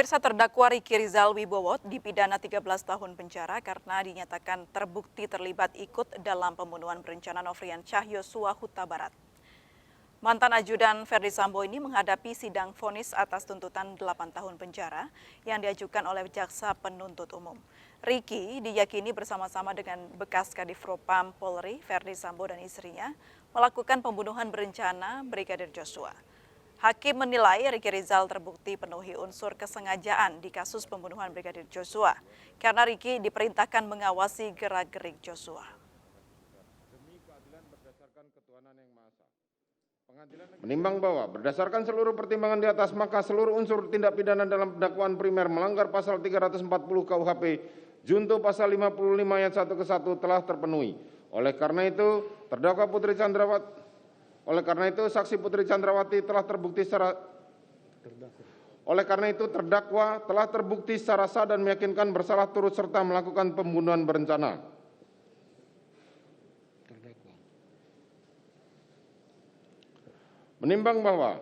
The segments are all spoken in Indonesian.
Pemirsa, terdakwa Riki Rizal Wibowo dipidana 13 tahun penjara karena dinyatakan terbukti terlibat ikut dalam pembunuhan berencana Nofrian Syah-Yosua Huta Barat. Mantan ajudan Ferdi Sambo ini menghadapi sidang vonis atas tuntutan 8 tahun penjara yang diajukan oleh jaksa penuntut umum. Riki diyakini bersama-sama dengan bekas Kadif Propam Polri Ferdi Sambo dan istrinya melakukan pembunuhan berencana Brigadir Joshua. Hakim menilai Riki Rizal terbukti penuhi unsur kesengajaan di kasus pembunuhan Brigadir Joshua karena Riki diperintahkan mengawasi gerak-gerik Joshua. Menimbang bahwa berdasarkan seluruh pertimbangan di atas, maka seluruh unsur tindak pidana dalam dakwaan primer melanggar pasal 340 KUHP junto pasal 55 ayat 1 ke 1 telah terpenuhi. Oleh karena itu, saksi Putri Chandrawati telah terbukti terdakwa telah terbukti secara sah dan meyakinkan bersalah turut serta melakukan pembunuhan berencana. Menimbang bahwa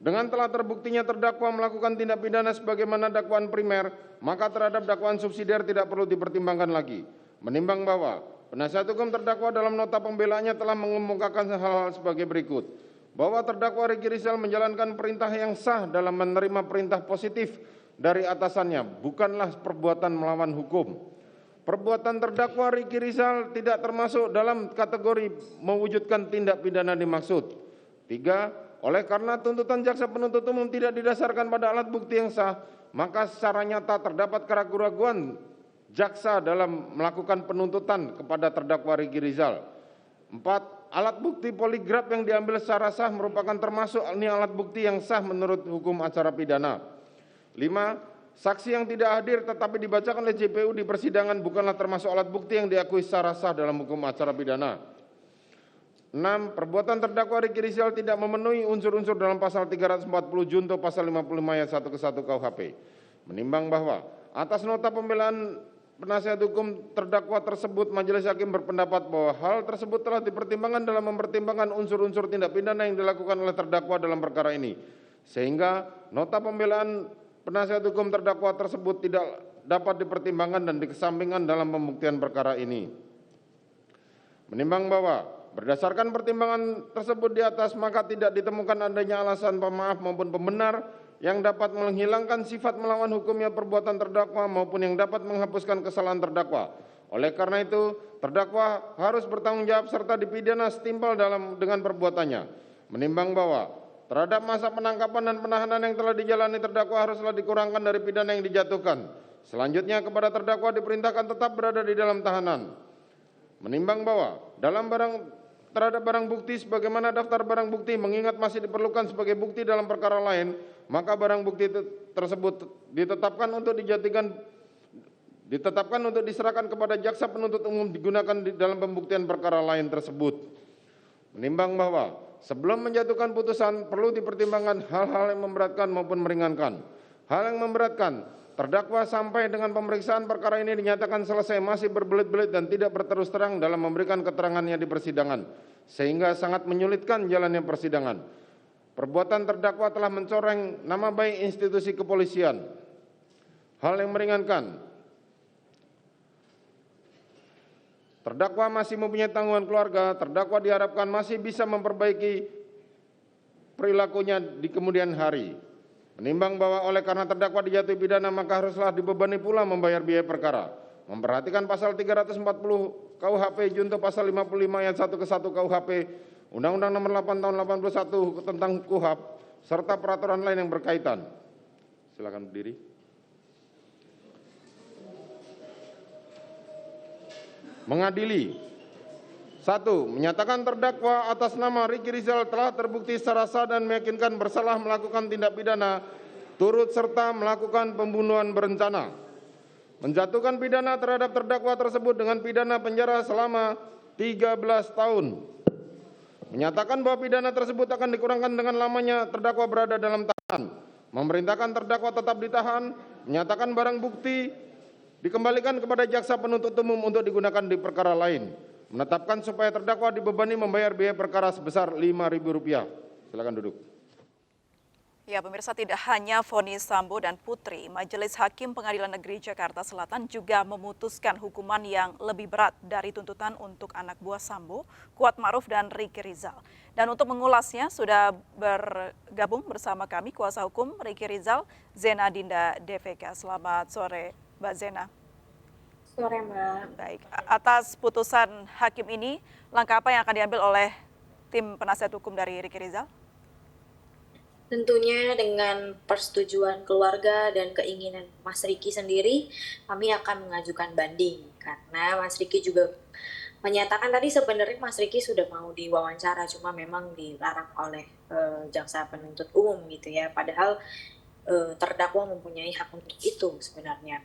dengan telah terbuktinya terdakwa melakukan tindak pidana sebagaimana dakwaan primer, maka terhadap dakwaan subsidiar tidak perlu dipertimbangkan lagi. Menimbang bahwa penasihat hukum terdakwa dalam nota pembelaannya telah mengemukakan hal-hal sebagai berikut. Bahwa terdakwa Riki Rizal menjalankan perintah yang sah dalam menerima perintah positif dari atasannya, bukanlah perbuatan melawan hukum. Perbuatan terdakwa Riki Rizal tidak termasuk dalam kategori mewujudkan tindak pidana dimaksud. 3. Oleh karena tuntutan jaksa penuntut umum tidak didasarkan pada alat bukti yang sah, maka secara nyata terdapat keraguan-keraguan jaksa dalam melakukan penuntutan kepada terdakwa Riki Rizal. 4. Alat bukti poligraf yang diambil secara sah merupakan termasuk alat bukti yang sah menurut hukum acara pidana. 5. Saksi yang tidak hadir tetapi dibacakan oleh JPU di persidangan bukanlah termasuk alat bukti yang diakui secara sah dalam hukum acara pidana. 6. Perbuatan terdakwa Riki Rizal tidak memenuhi unsur-unsur dalam pasal 340 junto pasal 55 ayat 1 ke 1 KUHP. Menimbang bahwa atas nota pembelaan penasihat hukum terdakwa tersebut, majelis hakim berpendapat bahwa hal tersebut telah dipertimbangkan dalam mempertimbangkan unsur-unsur tindak pidana yang dilakukan oleh terdakwa dalam perkara ini. Sehingga nota pembelaan penasihat hukum terdakwa tersebut tidak dapat dipertimbangkan dan dikesampingkan dalam pembuktian perkara ini. Menimbang bahwa berdasarkan pertimbangan tersebut di atas, maka tidak ditemukan adanya alasan pemaaf maupun pembenar yang dapat menghilangkan sifat melawan hukumnya perbuatan terdakwa maupun yang dapat menghapuskan kesalahan terdakwa. Oleh karena itu, terdakwa harus bertanggung jawab serta dipidana setimpal dengan perbuatannya. Menimbang bahwa terhadap masa penangkapan dan penahanan yang telah dijalani terdakwa haruslah dikurangkan dari pidana yang dijatuhkan. Selanjutnya kepada terdakwa diperintahkan tetap berada di dalam tahanan. Menimbang bahwa terhadap barang bukti sebagaimana daftar barang bukti mengingat masih diperlukan sebagai bukti dalam perkara lain, maka barang bukti tersebut ditetapkan untuk diserahkan kepada jaksa penuntut umum digunakan di dalam pembuktian perkara lain tersebut. Menimbang bahwa sebelum menjatuhkan putusan perlu dipertimbangkan hal-hal yang memberatkan maupun meringankan. Hal yang memberatkan, terdakwa sampai dengan pemeriksaan perkara ini dinyatakan selesai masih berbelit-belit dan tidak berterus terang dalam memberikan keterangannya di persidangan, sehingga sangat menyulitkan jalannya persidangan. Perbuatan terdakwa telah mencoreng nama baik institusi kepolisian. Hal yang meringankan, terdakwa masih mempunyai tanggungan keluarga, terdakwa diharapkan masih bisa memperbaiki perilakunya di kemudian hari. Menimbang bahwa oleh karena terdakwa dijatuhi pidana, maka haruslah dibebani pula membayar biaya perkara. Memperhatikan pasal 340 KUHP junto pasal 55 ayat 1 ke 1 KUHP, Undang-Undang Nomor 8 Tahun 81 tentang KUHP, serta peraturan lain yang berkaitan. Silakan berdiri. Mengadili. 1. Menyatakan terdakwa atas nama Riki Rizal telah terbukti secara sah dan meyakinkan bersalah melakukan tindak pidana turut serta melakukan pembunuhan berencana. Menjatuhkan pidana terhadap terdakwa tersebut dengan pidana penjara selama 13 tahun. Menyatakan bahwa pidana tersebut akan dikurangkan dengan lamanya terdakwa berada dalam tahanan. Memerintahkan terdakwa tetap ditahan. Menyatakan barang bukti dikembalikan kepada jaksa penuntut umum untuk digunakan di perkara lain. Menetapkan supaya terdakwa dibebani membayar biaya perkara sebesar Rp5.000. Silakan duduk. Ya, pemirsa, tidak hanya vonis Sambo dan Putri, Majelis Hakim Pengadilan Negeri Jakarta Selatan juga memutuskan hukuman yang lebih berat dari tuntutan untuk anak buah Sambo, Kuat Ma'ruf dan Ricky Rizal. Dan untuk mengulasnya sudah bergabung bersama kami kuasa hukum Ricky Rizal, Zena Dinda DVK. Selamat sore, Mbak Zena. Sore, Mbak. Baik, atas putusan hakim ini, langkah apa yang akan diambil oleh tim penasihat hukum dari Ricky Rizal? Tentunya dengan persetujuan keluarga dan keinginan Mas Ricky sendiri, kami akan mengajukan banding. Karena Mas Ricky juga menyatakan tadi sebenarnya Mas Ricky sudah mau diwawancara, cuma memang dilarang oleh jaksa penuntut umum gitu ya. Padahal terdakwa mempunyai hak untuk itu sebenarnya.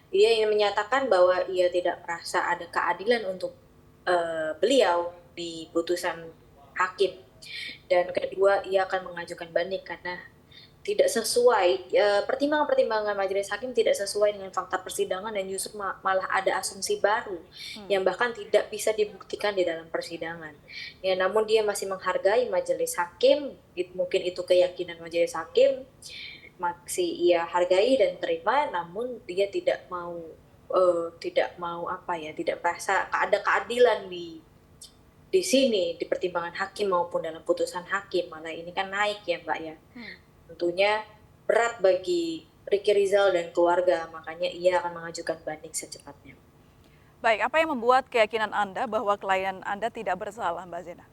Dia ingin menyatakan bahwa ia tidak merasa ada keadilan untuk beliau di putusan hakim. Dan kedua, ia akan mengajukan banding karena tidak sesuai, pertimbangan-pertimbangan majelis hakim tidak sesuai dengan fakta persidangan dan justru malah ada asumsi baru yang bahkan tidak bisa dibuktikan di dalam persidangan. Ya, namun dia masih menghargai majelis hakim, mungkin itu keyakinan majelis hakim, masih ia hargai dan terima, namun dia tidak mau tidak merasa ada keadilan di sini, di pertimbangan hakim maupun dalam putusan hakim. Malah ini kan naik ya Mbak ya. Tentunya berat bagi Ricky Rizal dan keluarga, makanya ia akan mengajukan banding secepatnya. Baik, apa yang membuat keyakinan Anda bahwa klien Anda tidak bersalah, Mbak Zena?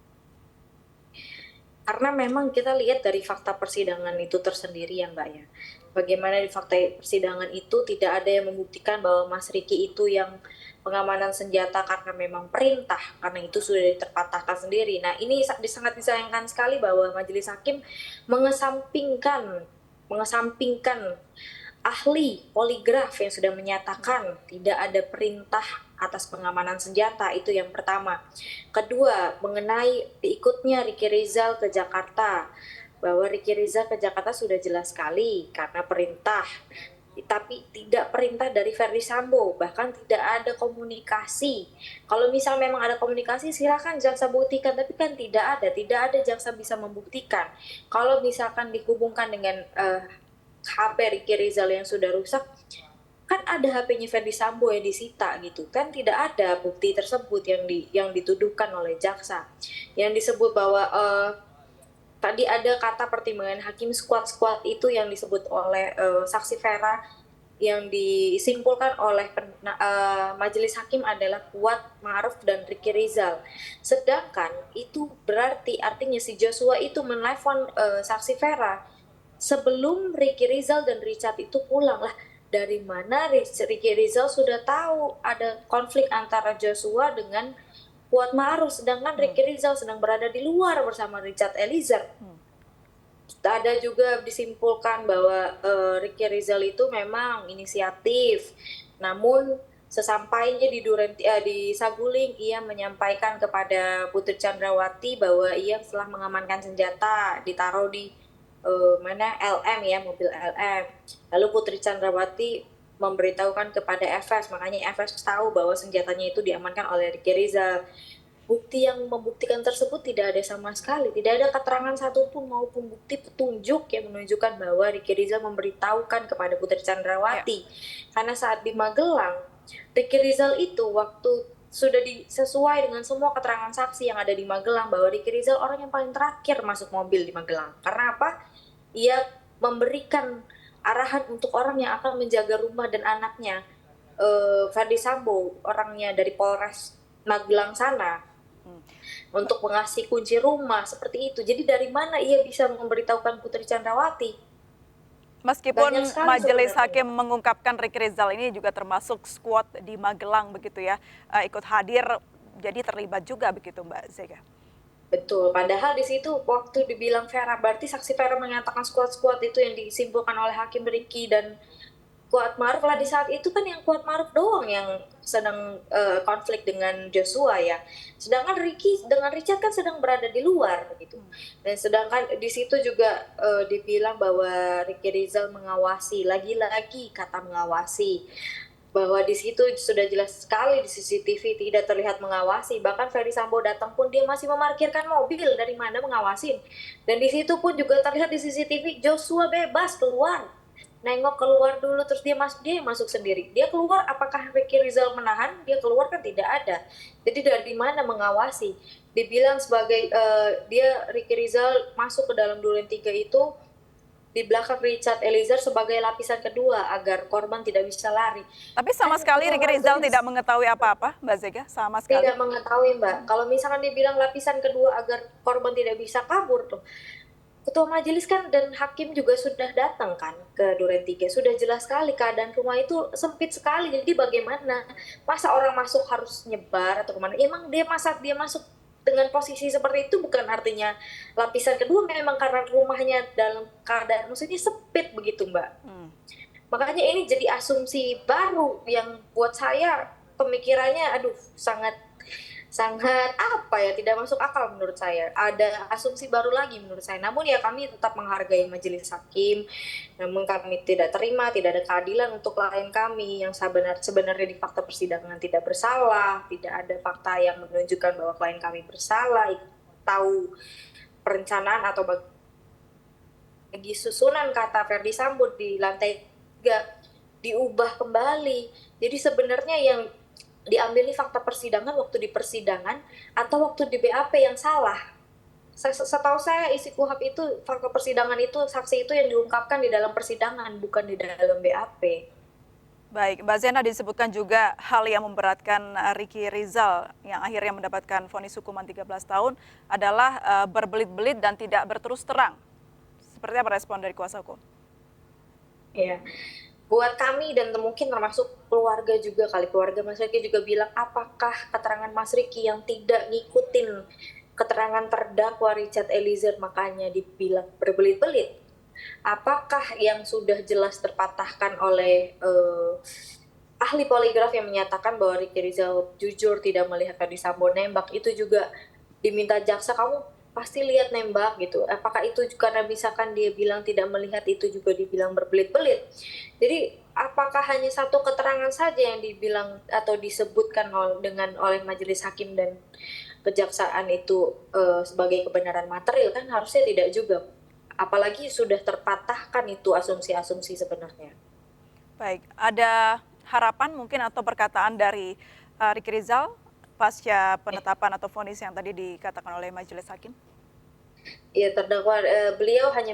Karena memang kita lihat dari fakta persidangan itu tersendiri ya Mbak ya. Bagaimana di fakta persidangan itu tidak ada yang membuktikan bahwa Mas Ricky itu yang pengamanan senjata karena memang perintah, karena itu sudah terpatahkan sendiri. Nah ini sangat disayangkan sekali bahwa majelis hakim mengesampingkan ahli poligraf yang sudah menyatakan tidak ada perintah atas pengamanan senjata, itu yang pertama. Kedua, mengenai diikutnya Ricky Rizal ke Jakarta, bahwa Ricky Rizal ke Jakarta sudah jelas sekali karena perintah, tapi tidak perintah dari Verdi Sambo, bahkan tidak ada komunikasi. Kalau misal memang ada komunikasi silakan jaksa buktikan, tapi kan tidak ada jaksa bisa membuktikan. Kalau misalkan dihubungkan dengan HP Ricky Rizal yang sudah rusak, kan ada HP-nya Verdi Sambo yang disita gitu kan, tidak ada bukti tersebut yang dituduhkan oleh jaksa. Yang disebut bahwa tadi ada kata pertimbangan hakim squad itu yang disebut oleh saksi Vera, yang disimpulkan oleh majelis hakim adalah Kuat Ma'ruf dan Ricky Rizal. Sedangkan itu artinya si Joshua itu menelpon saksi Vera sebelum Ricky Rizal dan Richard itu pulang. Lah, dari mana Ricky Rizal sudah tahu ada konflik antara Joshua dengan Kuat Ma'ruf, sedangkan Ricky Rizal sedang berada di luar bersama Richard Eliezer. Ada juga disimpulkan bahwa Ricky Rizal itu memang inisiatif, namun sesampainya di Saguling ia menyampaikan kepada Putri Chandrawati bahwa ia telah mengamankan senjata ditaruh di LM ya, mobil LM. Lalu Putri Chandrawati memberitahukan kepada FS, makanya FS tahu bahwa senjatanya itu diamankan oleh Ricky Rizal. Bukti yang membuktikan tersebut tidak ada sama sekali, tidak ada keterangan satupun maupun bukti petunjuk yang menunjukkan bahwa Ricky Rizal memberitahukan kepada Putri Chandrawati. Karena saat di Magelang, Ricky Rizal itu waktu sudah sesuai dengan semua keterangan saksi yang ada di Magelang bahwa Ricky Rizal orang yang paling terakhir masuk mobil di Magelang. Karena apa? Ia memberikan arahan untuk orang yang akan menjaga rumah dan anaknya, Verdi Sambo, orangnya dari Polres Magelang sana, untuk mengasih kunci rumah seperti itu. Jadi dari mana ia bisa memberitahukan Putri Chandrawati? Meskipun majelis hakim mengungkapkan Ricky Rizal ini juga termasuk skuad di Magelang begitu ya, ikut hadir, jadi terlibat juga begitu Mbak Zega. Betul, padahal di situ waktu dibilang Vera, berarti saksi Vera menyatakan skuad itu yang disimpulkan oleh Hakim Ricky dan Kuat Ma'ruf lah. Di saat itu kan yang Kuat Ma'ruf doang yang sedang konflik dengan Joshua ya. Sedangkan Ricky dengan Richard kan sedang berada di luar gitu. Dan sedangkan di situ juga dibilang bahwa Ricky Rizal mengawasi, lagi-lagi kata mengawasi. bahwa di situ sudah jelas sekali di CCTV tidak terlihat mengawasi. Bahkan Ferdy Sambo datang pun dia masih memarkirkan mobil, dari mana mengawasin. Dan di situ pun juga terlihat di CCTV Joshua bebas keluar, nengok keluar dulu, terus dia masuk sendiri. Dia keluar, apakah Ricky Rizal menahan? Dia keluar kan tidak ada. Jadi dari mana mengawasi? Dibilang sebagai dia Ricky Rizal masuk ke dalam duren 3 itu di belakang Richard Eliezer sebagai lapisan kedua agar korban tidak bisa lari. Tapi sama sekali Ricky Rizal tidak mengetahui apa-apa, Mbak Zega, sama sekali. Tidak mengetahui, Mbak. Kalau misalkan dibilang lapisan kedua agar korban tidak bisa kabur tuh, Ketua Majelis kan dan Hakim juga sudah datang kan ke duren 3. Sudah jelas sekali keadaan rumah itu sempit sekali. Jadi bagaimana? Masa orang masuk harus nyebar atau kemana? Emang dia masuk dengan posisi seperti itu bukan artinya lapisan kedua, memang karena rumahnya dalam keadaan maksudnya sempit begitu, Mbak. Makanya ini jadi asumsi baru yang buat saya pemikirannya sangat apa ya, tidak masuk akal menurut saya. Ada asumsi baru lagi menurut saya. Namun ya kami tetap menghargai majelis hakim. Namun kami tidak terima, tidak ada keadilan untuk klien kami yang sebenarnya di fakta persidangan tidak bersalah, tidak ada fakta yang menunjukkan bahwa klien kami bersalah, tahu perencanaan atau bagi susunan kata Ferdy Sambo di lantai 3 diubah kembali. Jadi sebenarnya yang diambil ini fakta persidangan waktu di persidangan atau waktu di BAP yang salah. Setahu saya isi KUHP itu fakta persidangan itu saksi itu yang diungkapkan di dalam persidangan bukan di dalam BAP. Baik, Mbak Zena, disebutkan juga hal yang memberatkan Ricky Rizal yang akhirnya mendapatkan vonis hukuman 13 tahun adalah berbelit-belit dan tidak berterus terang. Seperti apa respon dari kuasa hukum? Ya, buat kami dan mungkin termasuk keluarga juga keluarga Mas Ricky juga bilang, apakah keterangan Mas Ricky yang tidak ngikutin keterangan terdakwa Richard Eliezer makanya dibilang berbelit-belit? Apakah yang sudah jelas terpatahkan oleh ahli poligraf yang menyatakan bahwa Ricky Rizal jujur tidak melihat Ferdy Sambo nembak, itu juga diminta jaksa, kamu pasti lihat nembak gitu. Apakah itu karena misalkan dia bilang tidak melihat, itu juga dibilang berbelit-belit? Jadi apakah hanya satu keterangan saja yang dibilang atau disebutkan oleh majelis hakim dan kejaksaan itu sebagai kebenaran material? Kan harusnya tidak juga. Apalagi sudah terpatahkan itu asumsi-asumsi sebenarnya. Baik, ada harapan mungkin atau perkataan dari Ricky Rizal pasca penetapan atau vonis yang tadi dikatakan oleh majelis hakim? Ya, terdakwa beliau hanya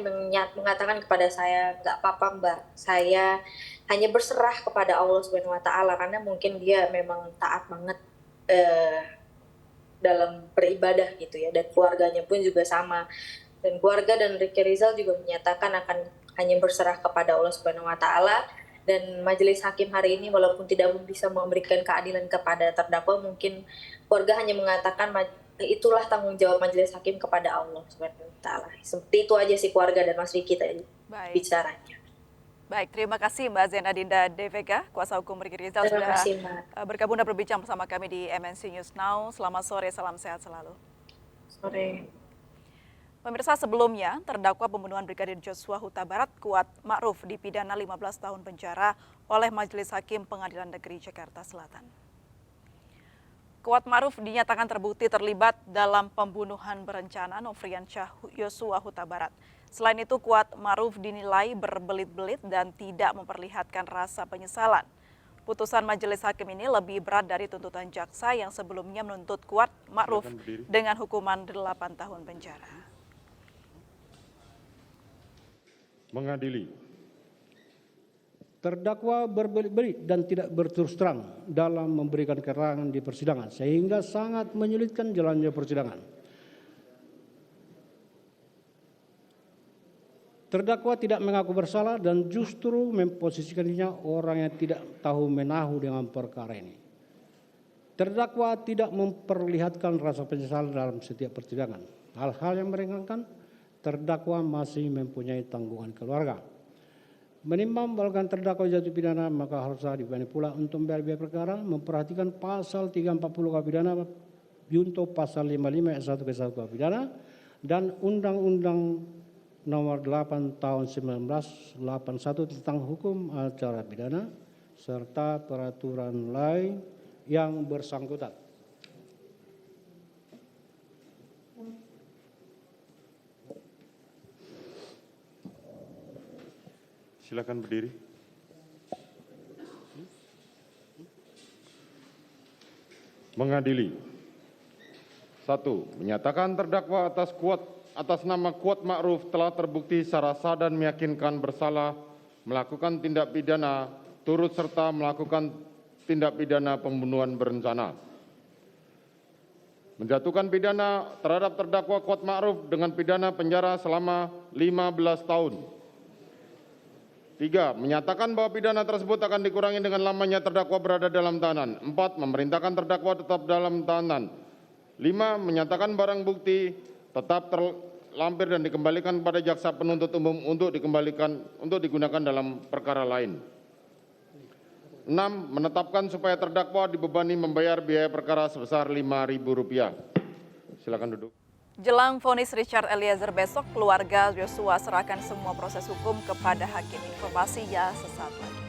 mengatakan kepada saya, nggak apa-apa Mbak, saya hanya berserah kepada Allah Subhanahu Wa Taala, karena mungkin dia memang taat banget dalam beribadah gitu ya, dan keluarganya pun juga sama, dan keluarga dan Ricky Rizal juga menyatakan akan hanya berserah kepada Allah Subhanahu Wa Taala. Dan majelis hakim hari ini walaupun tidak bisa memberikan keadilan kepada terdakwa, mungkin keluarga hanya mengatakan itulah tanggung jawab majelis hakim kepada Allah Subhanahu wa taala. Seperti itu aja sih keluarga dan Mas Ricky tadi bicaranya. Baik, terima kasih Mbak Zena Dinda DVK, kuasa hukum Ricky Rizal sudah bergabung dan berbincang bersama kami di MNC News Now. Selamat sore, salam sehat selalu. Sore. Pemirsa, sebelumnya terdakwa pembunuhan Brigadir Joshua Huta Barat Kuat Ma'ruf dipidana 15 tahun penjara oleh Majelis Hakim Pengadilan Negeri Jakarta Selatan. Kuat Ma'ruf dinyatakan terbukti terlibat dalam pembunuhan berencana Nofrian Joshua Huta Barat. Selain itu, Kuat Ma'ruf dinilai berbelit-belit dan tidak memperlihatkan rasa penyesalan. Putusan Majelis Hakim ini lebih berat dari tuntutan jaksa yang sebelumnya menuntut Kuat Ma'ruf dengan hukuman 8 tahun penjara. Mengadili. Terdakwa berbelit-belit dan tidak berterus terang dalam memberikan keterangan di persidangan sehingga sangat menyulitkan jalannya persidangan. Terdakwa tidak mengaku bersalah dan justru memposisikan dirinya orang yang tidak tahu menahu dengan perkara ini. Terdakwa tidak memperlihatkan rasa penyesalan dalam setiap persidangan. Hal-hal yang meringankan, terdakwa masih mempunyai tanggungan keluarga. Menimbang bahwa terdakwa jatuh pidana, maka harus dibanding pula untuk membayar biaya perkara, memperhatikan pasal 340 KUH pidana, junto pasal 55 ayat 1 ke 1 KUH pidana, dan Undang-Undang Nomor 8 Tahun 1981 tentang Hukum Acara Pidana, serta peraturan lain yang bersangkutan. Silakan berdiri. Mengadili. 1. Menyatakan terdakwa atas nama Kuat Ma'ruf telah terbukti secara sah dan meyakinkan bersalah melakukan tindak pidana turut serta melakukan tindak pidana pembunuhan berencana. Menjatuhkan pidana terhadap terdakwa Kuat Ma'ruf dengan pidana penjara selama 15 tahun. 3. Menyatakan bahwa pidana tersebut akan dikurangi dengan lamanya terdakwa berada dalam tahanan. 4. Memerintahkan terdakwa tetap dalam tahanan. 5. Menyatakan barang bukti tetap terlampir dan dikembalikan kepada jaksa penuntut umum untuk digunakan dalam perkara lain. 6. Menetapkan supaya terdakwa dibebani membayar biaya perkara sebesar Rp5.000. Silakan duduk. Jelang vonis Richard Eliezer besok, keluarga Joshua serahkan semua proses hukum kepada hakim. Informasi ya sesaat lagi.